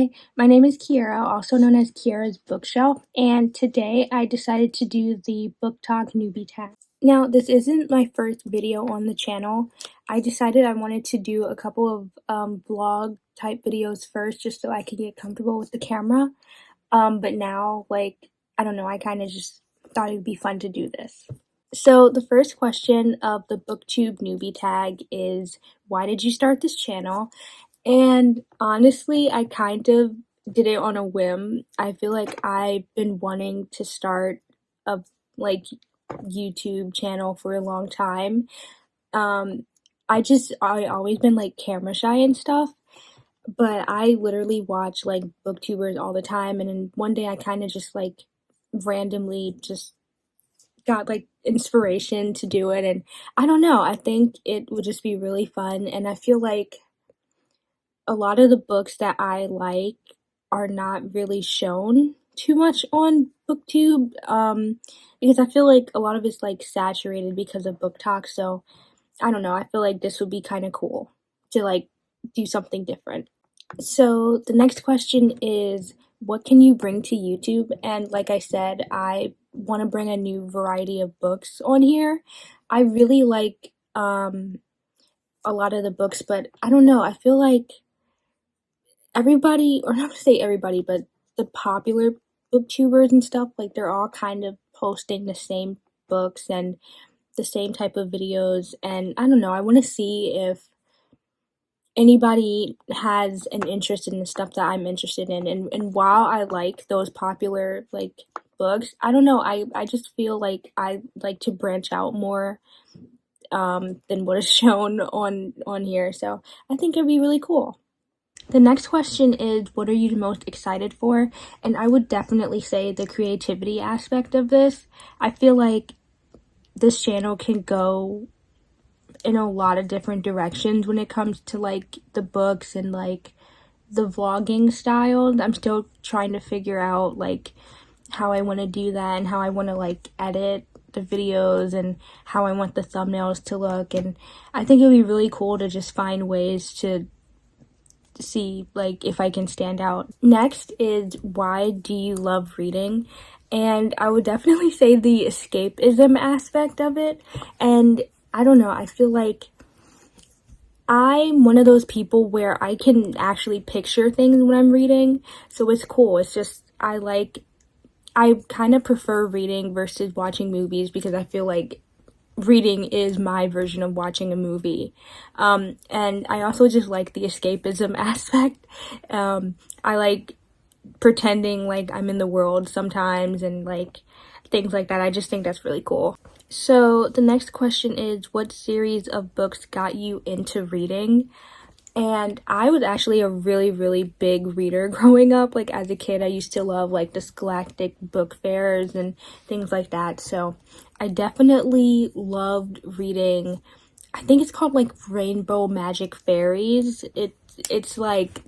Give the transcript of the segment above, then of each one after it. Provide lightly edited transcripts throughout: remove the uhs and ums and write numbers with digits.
Hi, my name is Kiera, also known as Kiera's Bookshelf, and today I decided to do the Booktok Newbie Tag. Now, this isn't my first video on the channel. I decided I wanted to do a couple of vlog type videos first just so I could get comfortable with the camera. But now, I don't know, I kind of just thought it would be fun to do this. So the first question of the Booktube Newbie Tag is, why did you start this channel? And honestly, I kind of did it on a whim. I feel like I've been wanting to start a YouTube channel for a long time. I always been camera shy and stuff, but I literally watch booktubers all the time, and then one day I kind of just randomly just got inspiration to do it, and I don't know, I think it would just be really fun, and I feel like a lot of the books that I like are not really shown too much on Booktube, because I feel like a lot of it's saturated because of Booktok. So I don't know, I feel like this would be kind of cool to do something different. So the next question is, what can you bring to YouTube? And like I said, I want to bring a new variety of books on here. I really like a lot of the books, but I don't know, I feel like everybody, or not to say everybody, but the popular booktubers and stuff, they're all kind of posting the same books and the same type of videos, and I don't know, I want to see if anybody has an interest in the stuff that I'm interested in, and while I like those popular books, I don't know, I just feel like I like to branch out more than what is shown on here, so I think it'd be really cool. The next question is, what are you most excited for? And I would definitely say the creativity aspect of this. I feel like this channel can go in a lot of different directions when it comes to the books and the vlogging style. I'm still trying to figure out how I want to do that and how I want to edit the videos and how I want the thumbnails to look, and I think it would be really cool to just find ways to see if I can stand out. Next is, why do you love reading? And I would definitely say the escapism aspect of it. And I don't know, I feel like I'm one of those people where I can actually picture things when I'm reading, so it's cool. It's just I kind of prefer reading versus watching movies because I feel like reading is my version of watching a movie. And I also just like the escapism aspect. I like pretending like I'm in the world sometimes and things like that. I just think that's really cool. So the next question is, what series of books got you into reading? And I was actually a really, really big reader growing up. As a kid, I used to love the Scholastic book fairs and things like that. So I definitely loved reading. I think it's called Rainbow Magic Fairies. It's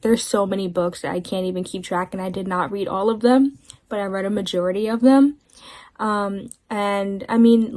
there's so many books that I can't even keep track, and I did not read all of them, but I read a majority of them. And I mean,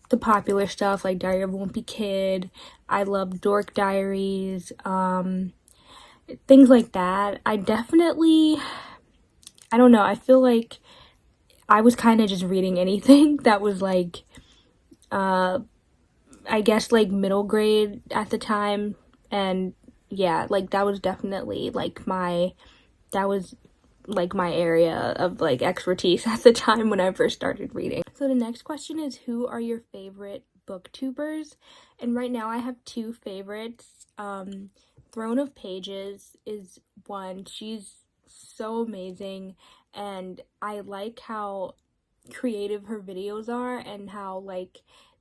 the popular stuff Diary of a Wimpy Kid. I love Dork Diaries, things like that. I don't know, I feel like I was kind of just reading anything that was I guess middle grade at the time, and yeah, that was definitely my area of expertise at the time when I first started reading. So the next question is, who are your favorite booktubers? And right now I have two favorites. Throne of Pages is one. She's so amazing, and I like how creative her videos are and how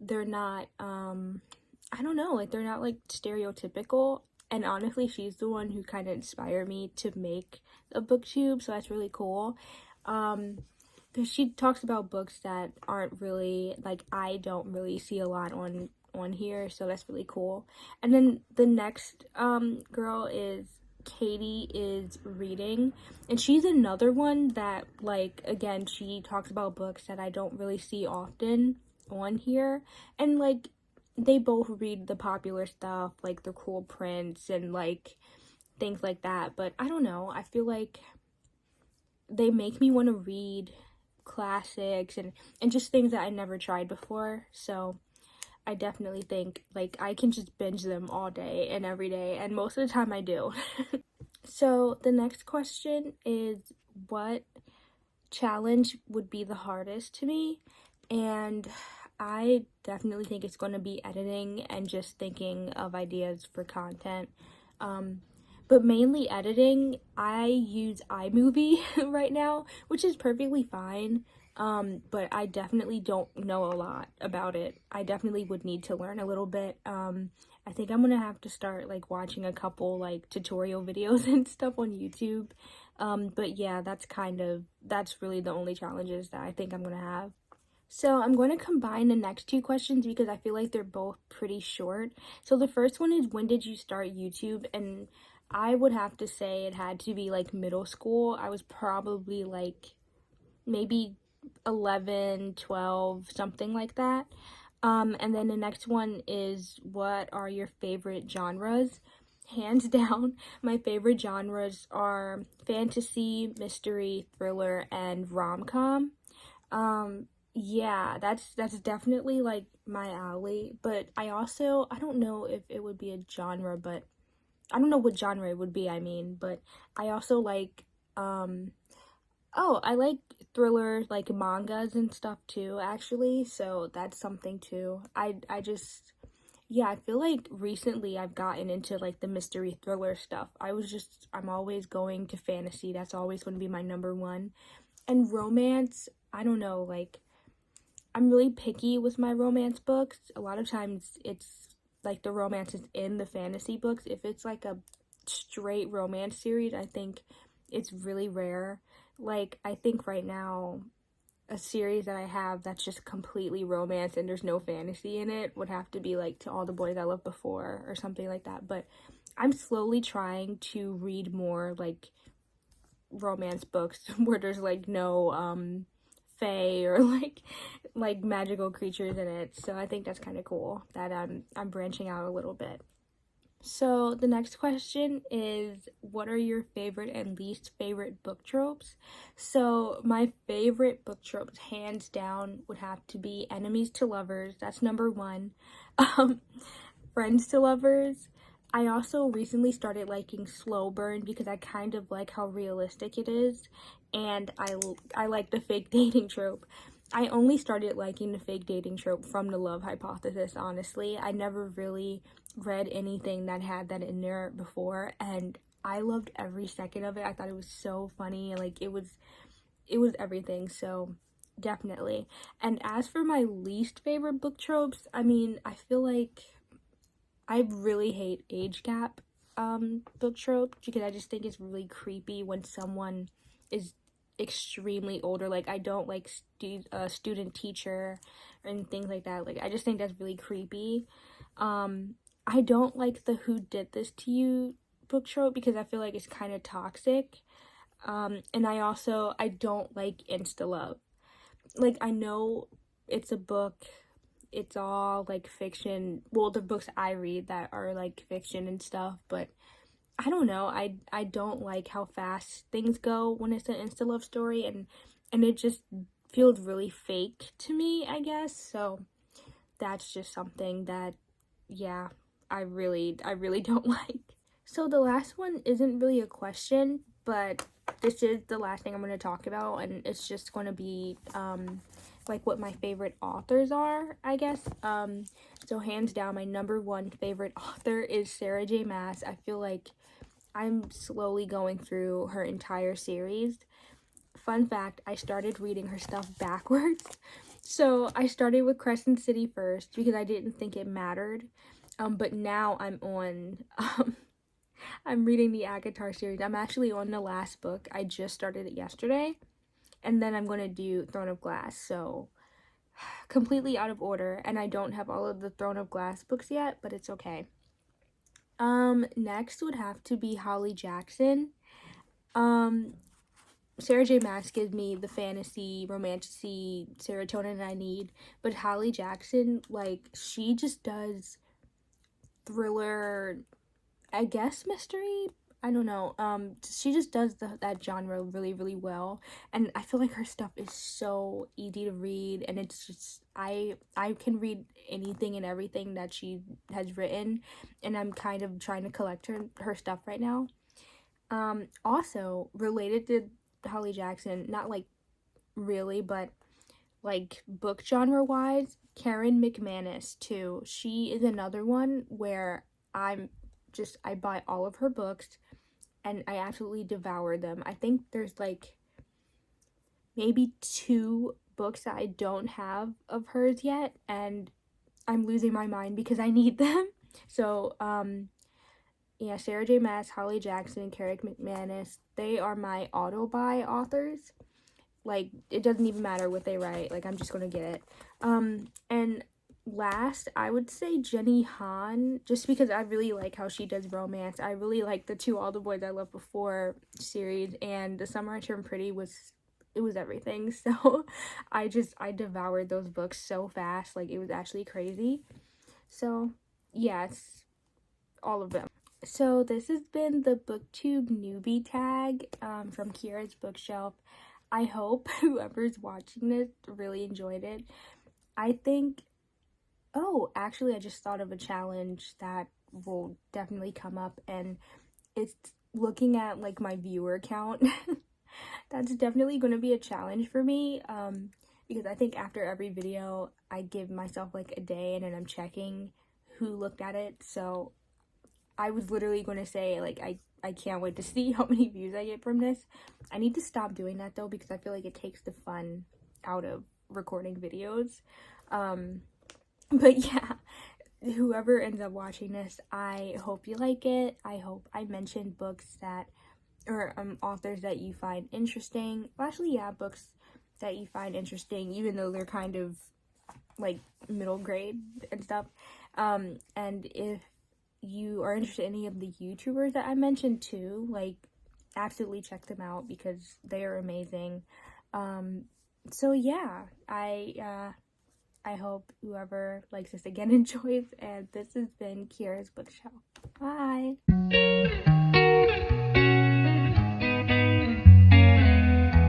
they're not I don't know, they're not stereotypical. And honestly, she's the one who kind of inspired me to make a booktube, so that's really cool. Because she talks about books that aren't really I don't really see a lot on here, so that's really cool. And then the next girl is Katie is Reading, and she's another one that again, she talks about books that I don't really see often on here, and they both read the popular stuff, the cool prints and things like that. But I don't know, I feel like they make me want to read classics and just things that I never tried before. So I definitely think like I can just binge them all day and every day, and most of the time I do. So the next question is, what challenge would be the hardest to me? And I definitely think it's going to be editing and just thinking of ideas for content. But mainly editing. I use iMovie right now, which is perfectly fine. But I definitely don't know a lot about it. I definitely would need to learn a little bit. I think I'm gonna have to start like watching a couple like tutorial videos and stuff on YouTube. But yeah, that's really the only challenges that I think I'm gonna have. So I'm going to combine the next two questions because I feel like they're both pretty short. So the first one is, when did you start YouTube? And I would have to say it had to be like middle school. I was probably like maybe 11, 12, something like that. And then the next one is, what are your favorite genres? Hands down, my favorite genres are fantasy, mystery, thriller, and rom-com. Yeah, that's definitely like my alley, but I don't know if it would be a genre, but I don't know what genre it would be, I mean, but I also like I like thriller, like mangas and stuff too, actually, so that's something too. I just, yeah, I feel like recently I've gotten into like the mystery thriller stuff. I'm always going to fantasy. That's always going to be my number one. And romance, I don't know, like I'm really picky with my romance books. A lot of times it's like the romance is in the fantasy books. If it's like a straight romance series, I think it's really rare. Like, I think right now a series that I have that's just completely romance and there's no fantasy in it would have to be like To All the Boys I Loved Before or something like that. But I'm slowly trying to read more like romance books where there's like no fae or like magical creatures in it. So I think that's kind of cool that I'm branching out a little bit. So the next question is, what are your favorite and least favorite book tropes? So my favorite book tropes, hands down, would have to be enemies to lovers. That's number one. Friends to lovers. I also recently started liking slow burn because I kind of like how realistic it is, and I like the fake dating trope. I only started liking the fake dating trope from The Love Hypothesis, honestly. I never really read anything that had that in there before, and I loved every second of it. I thought it was so funny, like it was everything, so definitely. And as for my least favorite book tropes, I mean, I feel like I really hate age gap book trope because I just think it's really creepy when someone is extremely older. Like, I don't like student teacher and things like that. Like, I just think that's really creepy. I don't like the who did this to you book trope because I feel like it's kind of toxic. And I don't like insta love. Like, I know it's a book, it's all like fiction, well, the books I read that are like fiction and stuff, but I don't know, I don't like how fast things go when it's an insta love story, and it just feels really fake to me, I guess. So that's just something that, yeah, I really don't like. So the last one isn't really a question, but this is the last thing I'm going to talk about, and it's just going to be like what my favorite authors are, I guess. So hands down, my number one favorite author is Sarah J. Maas. I feel like I'm slowly going through her entire series. Fun fact, I started reading her stuff backwards. So I started with Crescent City first because I didn't think it mattered. But now I'm reading the Agatar series. I'm actually on the last book. I just started it yesterday. And then I'm going to do Throne of Glass. So completely out of order. And I don't have all of the Throne of Glass books yet, but it's okay. Next would have to be Holly Jackson. Sarah J. Maas gives me the fantasy, romantasy, serotonin I need. But Holly Jackson, like, she just does thriller, I guess mystery. I don't know, she just does that genre really, really well, and I feel like her stuff is so easy to read, and it's just, I can read anything and everything that she has written, and I'm kind of trying to collect her stuff right now. Also, related to Holly Jackson, not like really, but like book genre wise, Karen McManus too. She is another one where I buy all of her books and I absolutely devour them. I think there's like maybe 2 books that I don't have of hers yet, and I'm losing my mind because I need them. So, yeah, Sarah J. Maas, Holly Jackson, Karen McManus, they are my auto-buy authors. Like, it doesn't even matter what they write. Like, I'm just gonna get it. And last, I would say Jenny Han, just because I really like how she does romance. I really like the To All the Boys I Loved Before series, and The Summer I Turned Pretty was everything. So I devoured those books so fast. Like, it was actually crazy. So yeah, it's all of them. So this has been the Booktube Newbie Tag from Kira's Bookshelf. I hope whoever's watching this really enjoyed it. I think, oh, actually, I just thought of a challenge that will definitely come up, and it's looking at like my viewer count. That's definitely going to be a challenge for me, because I think after every video, I give myself like a day and then I'm checking who looked at it. So I was literally going to say, like, I can't wait to see how many views I get from this. I need to stop doing that though, because I feel like it takes the fun out of recording videos. But yeah, whoever ends up watching this, I hope you like it. I hope I mentioned books that, or authors that you find interesting. Well, actually, yeah, books that you find interesting, even though they're kind of like middle grade and stuff. And if you are interested in any of the YouTubers that I mentioned too, like, absolutely check them out because they are amazing. So yeah, I hope whoever likes this again enjoys, and this has been Kira's Bookshelf. Bye!